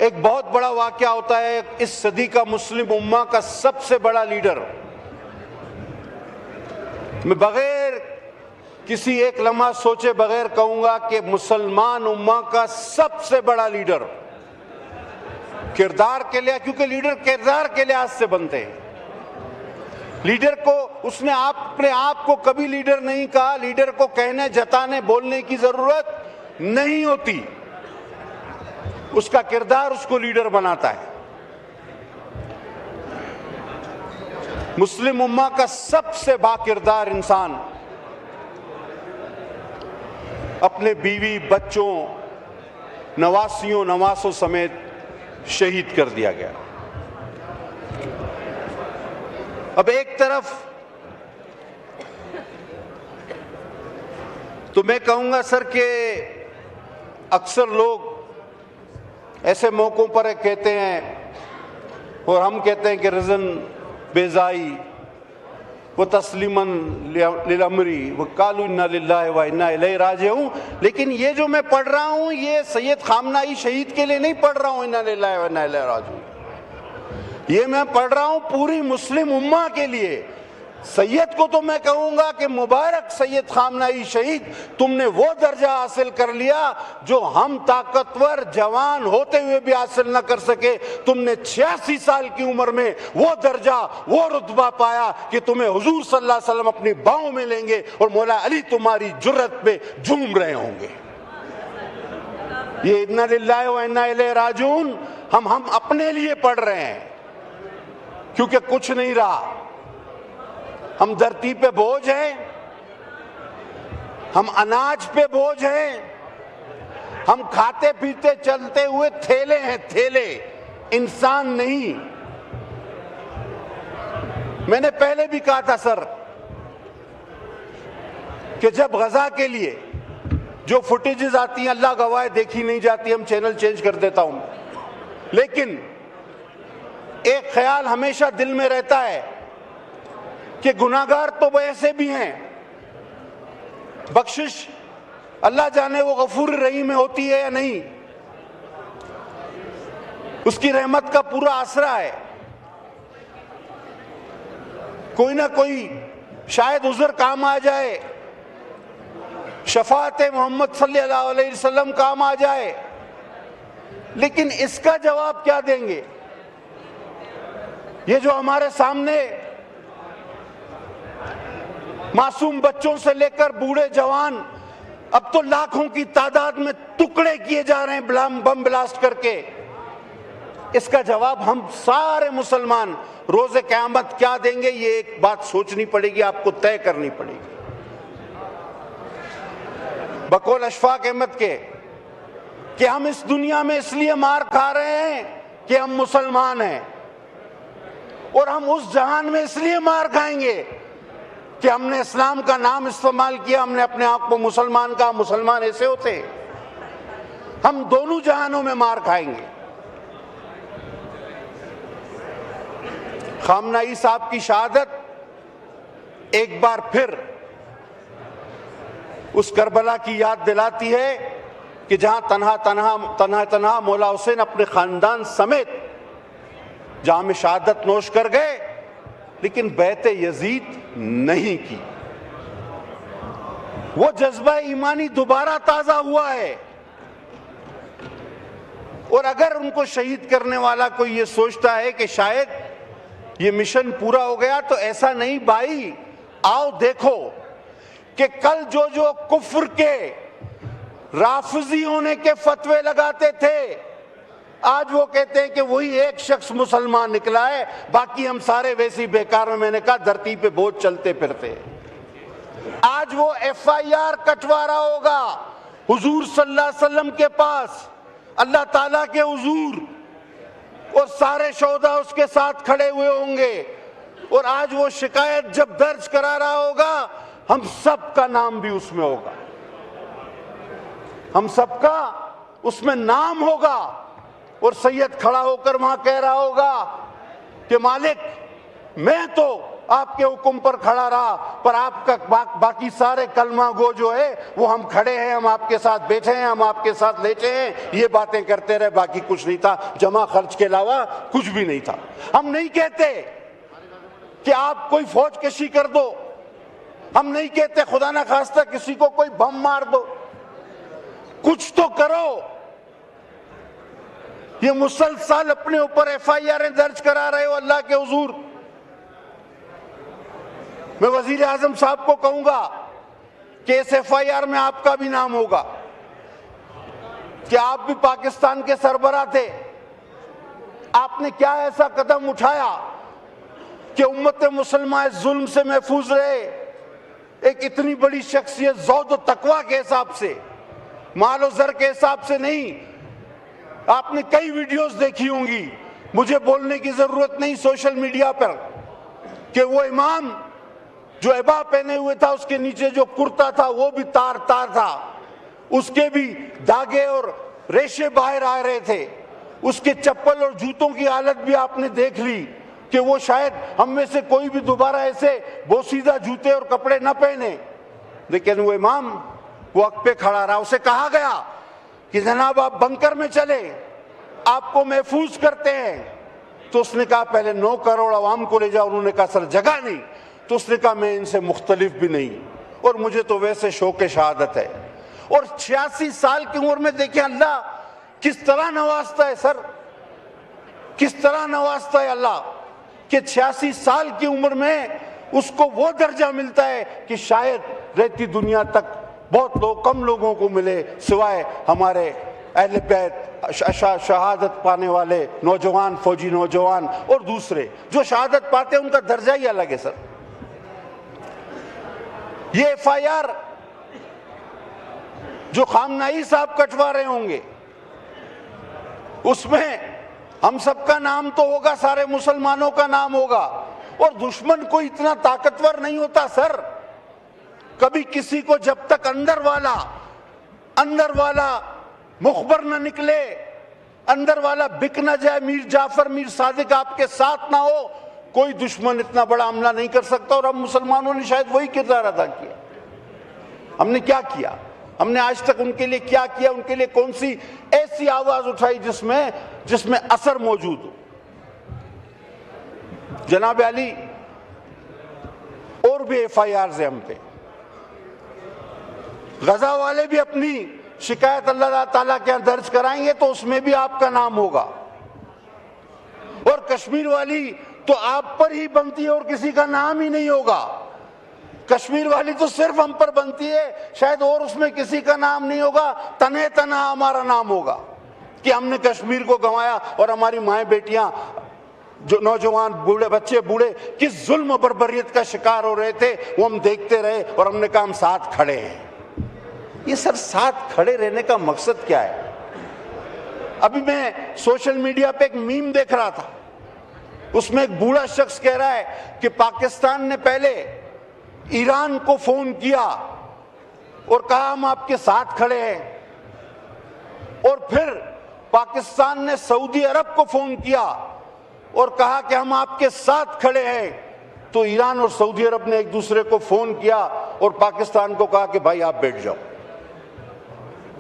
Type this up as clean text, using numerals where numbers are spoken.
एक बहुत बड़ा वाकया होता है। इस सदी का मुस्लिम उम्मा का सबसे बड़ा लीडर, मैं बगैर किसी एक लम्हा सोचे बगैर कहूंगा कि मुसलमान उम्मा का सबसे बड़ा लीडर किरदार के लिए, क्योंकि लीडर किरदार के लिहाज से बनते हैं। लीडर को उसने अपने आप को कभी लीडर नहीं कहा, लीडर को कहने जताने बोलने की जरूरत नहीं होती, उसका किरदार उसको लीडर बनाता है। मुस्लिम उम्मा का सबसे बाकिरदार इंसान अपने बीवी बच्चों नवासियों नवासों समेत शहीद कर दिया गया। अब एक तरफ तो मैं कहूंगा सर कि अक्सर लोग ऐसे मौकों पर कहते हैं और हम कहते हैं कि रज़न बेजाई वो तस्लीमन लिलअमरी वो कालू इन्ना लिल्लाहि व इन्ना इलैहि राजिऊन। लेकिन ये जो मैं पढ़ रहा हूँ ये सैयद खामनाई शहीद के लिए नहीं पढ़ रहा हूँ इन्ना लिल्लाहि व इन्ना इलैहि राजिऊन, ये मैं पढ़ रहा हूँ पूरी मुस्लिम उम्मा के लिए। सैयद को तो मैं कहूंगा कि मुबारक सैयद खामनाई शहीद, तुमने वो दर्जा हासिल कर लिया जो हम ताकतवर जवान होते हुए भी हासिल न कर सके। तुमने 86 साल की उम्र में वो दर्जा वो रुतबा पाया कि तुम्हें हुजूर सल्लल्लाहु अलैहि वसल्लम अपनी बाहों में लेंगे और मौला अली तुम्हारी जुर्रत पे झूम रहे होंगे। ये इन्ना लिल्लाहि व इन्ना इलैहि राजिऊन हम अपने लिए पढ़ रहे हैं, क्योंकि कुछ नहीं रहा। हम धरती पे बोझ हैं, हम अनाज पे बोझ हैं, हम खाते पीते चलते हुए थैले हैं, थैले, इंसान नहीं। मैंने पहले भी कहा था सर कि जब गजा के लिए जो फुटेजेस आती हैं अल्लाह गवाह देखी नहीं जाती, हम चैनल चेंज कर देता हूं, लेकिन एक ख्याल हमेशा दिल में रहता है कि गुनाहगार तो वैसे भी हैं, बख्शिश अल्लाह जाने वो गफूर रहीम में होती है या नहीं, उसकी रहमत का पूरा आसरा है। कोई ना कोई शायद उज़र काम आ जाए, शफाअत मोहम्मद सल्लल्लाहु अलैहि वसल्लम काम आ जाए, लेकिन इसका जवाब क्या देंगे? ये जो हमारे सामने मासूम बच्चों से लेकर बूढ़े जवान अब तो लाखों की तादाद में टुकड़े किए जा रहे हैं बम ब्लास्ट करके, इसका जवाब हम सारे मुसलमान रोज़े क़यामत क्या देंगे? ये एक बात सोचनी पड़ेगी, आपको तय करनी पड़ेगी। बकौल अशफाक अहमद के कि हम इस दुनिया में इसलिए मार खा रहे हैं कि हम मुसलमान हैं, और हम उस जहान में इसलिए मार खाएंगे कि हमने इस्लाम का नाम इस्तेमाल किया, हमने अपने आप को मुसलमान कहा। मुसलमान ऐसे होते हैं, हम दोनों जहानों में मार खाएंगे। खामनाई साहब की शहादत एक बार फिर उस करबला की याद दिलाती है कि जहां तन्हा मौला हुसैन अपने खानदान समेत जहां में शहादत नोश कर गए, लेकिन बैत यजीद नहीं की। वो जज्बा ईमानी दोबारा ताजा हुआ है, और अगर उनको शहीद करने वाला कोई ये सोचता है कि शायद ये मिशन पूरा हो गया, तो ऐसा नहीं भाई। आओ देखो कि कल जो जो कुफ्र के राफजी होने के फतवे लगाते थे, आज वो कहते हैं कि वही एक शख्स मुसलमान निकला है, बाकी हम सारे वैसी बेकार में, मैंने कहा धरती पे बोझ चलते फिरते। आज वो FIR कटवा रहा होगा हुजूर सल्लल्लाहु अलैहि वसल्लम के पास, अल्लाह ताला के हुजूर, और सारे शोहदा उसके साथ खड़े हुए होंगे, और आज वो शिकायत जब दर्ज करा रहा होगा, हम सब का नाम भी उसमें होगा, हम सबका उसमें नाम होगा, और सैयद खड़ा होकर वहां कह रहा होगा कि मालिक मैं तो आपके हुक्म पर खड़ा रहा, पर आपका बाकी सारे कलमा गो जो है वो हम खड़े हैं, हम आपके साथ बैठे हैं, हम आपके साथ लेटे हैं, ये बातें करते रहे, बाकी कुछ नहीं था। जमा खर्च के अलावा कुछ भी नहीं था। हम नहीं कहते कि आप कोई फौज कशी कर दो, हम नहीं कहते खुदा ना खास्ता किसी को कोई बम मार दो, कुछ तो करो। ये मुसलसल अपने ऊपर FIR दर्ज करा रहे हो अल्लाह के हुजूर। मैं वजीर आजम साहब को कहूंगा कि इस FIR में आपका भी नाम होगा कि आप भी पाकिस्तान के सरबराह थे। आपने क्या ऐसा कदम उठाया कि उम्मत मुसलमान इस जुल्म से महफूज रहे। एक इतनी बड़ी शख्सियत ज़ौद व तकवा के हिसाब से, माल और ज़र के हिसाब से नहीं। आपने कई वीडियोस देखी होंगी, मुझे बोलने की जरूरत नहीं सोशल मीडिया पर, कि वो इमाम जो इबा पहने हुए था उसके नीचे जो कुर्ता था वो भी तार तार था, उसके भी धागे और रेशे बाहर आ रहे थे। उसके चप्पल और जूतों की हालत भी आपने देख ली कि वो शायद हम में से कोई भी दोबारा ऐसे बोसीदा जूते और कपड़े न पहने। लेकिन वो इमाम वक्त पे खड़ा रहा। उसे कहा गया कि जनाब आप बंकर में चले, आपको महफूज करते हैं। तो उसने कहा पहले 9 करोड़ अवाम को ले जाओ। उन्होंने कहा सर जगह नहीं। तो उसने कहा मैं इनसे मुख्तलिफ भी नहीं, और मुझे तो वैसे शौक शहादत है। और 86 साल की उम्र में देखें अल्लाह किस तरह नवाजता है सर, किस तरह नवाजता है अल्लाह कि 86 साल की उम्र में उसको वो दर्जा मिलता है कि शायद रहती दुनिया तक बहुत कम लोगों को मिले, सिवाय हमारे अहले बैत, शहादत पाने वाले नौजवान, फौजी नौजवान और दूसरे जो शहादत पाते हैं उनका दर्जा ही अलग है सर। ये FIR जो खामनाई साहब कटवा रहे होंगे उसमें हम सबका नाम तो होगा, सारे मुसलमानों का नाम होगा। और दुश्मन कोई इतना ताकतवर नहीं होता सर, कभी किसी को जब तक अंदर वाला मुखबर न निकले, अंदर वाला बिक न जाए, मीर जाफर मीर सादिक आपके साथ ना हो, कोई दुश्मन इतना बड़ा हमला नहीं कर सकता। और हम मुसलमानों ने शायद वही किरदार अदा किया। हमने क्या किया, हमने आज तक उनके लिए क्या किया, उनके लिए कौन सी ऐसी आवाज उठाई जिसमें असर मौजूद हो। जनाब अली और भी FIR है हम पे, गजा वाले भी अपनी शिकायत अल्लाह ताला के यहां दर्ज कराएंगे तो उसमें भी आपका नाम होगा। और कश्मीर वाली तो आप पर ही बनती है और किसी का नाम ही नहीं होगा। कश्मीर वाली तो सिर्फ हम पर बनती है, शायद और उसमें किसी का नाम नहीं होगा। तने तना हमारा नाम होगा कि हमने कश्मीर को गंवाया और हमारी माएँ बेटियां, जो नौजवान बूढ़े बच्चे बूढ़े किस जुल्म बर्बरियत का शिकार हो रहे थे वो हम देखते रहे और हमने कहा हम साथ खड़े हैं। ये सर साथ खड़े रहने का मकसद क्या है? अभी मैं सोशल मीडिया पे एक मीम देख रहा था, उसमें एक बूढ़ा शख्स कह रहा है कि पाकिस्तान ने पहले ईरान को फोन किया और कहा हम आपके साथ खड़े हैं, और फिर पाकिस्तान ने सऊदी अरब को फोन किया और कहा कि हम आपके साथ खड़े हैं। तो ईरान और सऊदी अरब ने एक दूसरे को फोन किया और पाकिस्तान को कहा कि भाई आप बैठ जाओ।